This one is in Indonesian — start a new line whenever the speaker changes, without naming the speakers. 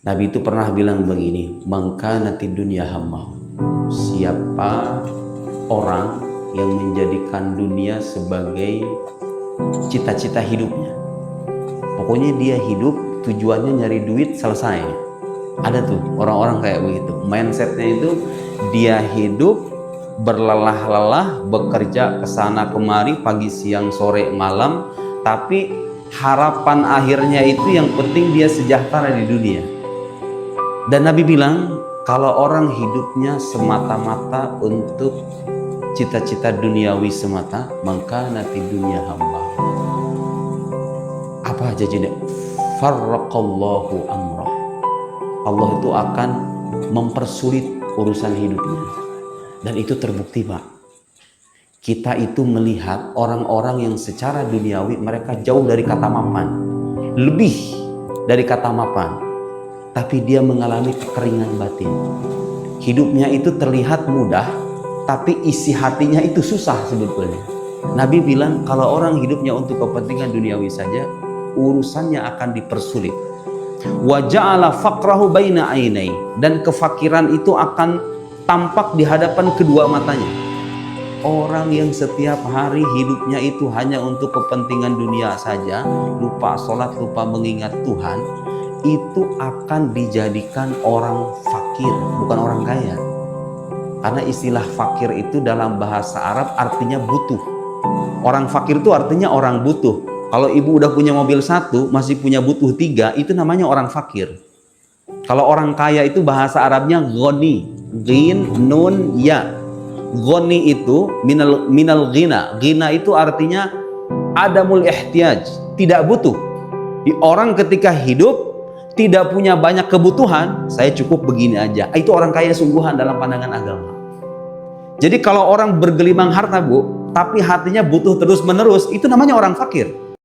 Nabi itu pernah bilang begini, "Man kanati dunya hammahu." Siapa orang yang menjadikan dunia sebagai cita-cita hidupnya. Pokoknya dia hidup tujuannya nyari duit, selesai. Ada tuh orang-orang kayak begitu. Mindsetnya itu dia hidup berlelah-lelah, bekerja kesana kemari, pagi, siang, sore, malam, tapi harapan akhirnya itu yang penting dia sejahtera di dunia. Dan Nabi bilang, kalau orang hidupnya semata-mata untuk cita-cita duniawi semata, maka nanti dunia hamba. Apa aja jadi? Farraqallahu amrah. Allah itu akan mempersulit urusan hidupnya. Dan itu terbukti, Pak. Kita itu melihat orang-orang yang secara duniawi mereka jauh dari kata mapan. Lebih dari kata mapan. Tapi dia mengalami kekeringan batin. Hidupnya itu terlihat mudah, tapi isi hatinya itu susah sebetulnya. Nabi bilang kalau orang hidupnya untuk kepentingan duniawi saja, urusannya akan dipersulit. Wa ja'ala faqrahu baina ainai, dan kefakiran itu akan tampak di hadapan kedua matanya. Orang yang setiap hari hidupnya itu hanya untuk kepentingan dunia saja, lupa sholat, lupa mengingat Tuhan, itu akan dijadikan orang fakir, bukan orang kaya. Karena istilah fakir itu dalam bahasa Arab artinya butuh. Orang fakir itu artinya orang butuh. Kalau ibu udah punya mobil satu, masih punya butuh 3, itu namanya orang fakir. Kalau orang kaya itu bahasa Arabnya ghani, ghin, nun, ya. Ghani itu minal ghina. Ghina itu artinya adamul ihtiyaj, tidak butuh. Di orang ketika hidup tidak punya banyak kebutuhan, saya cukup begini aja. Itu orang kaya sungguhan dalam pandangan agama. Jadi kalau orang bergelimang harta, Bu, tapi hatinya butuh terus menerus, itu namanya orang fakir.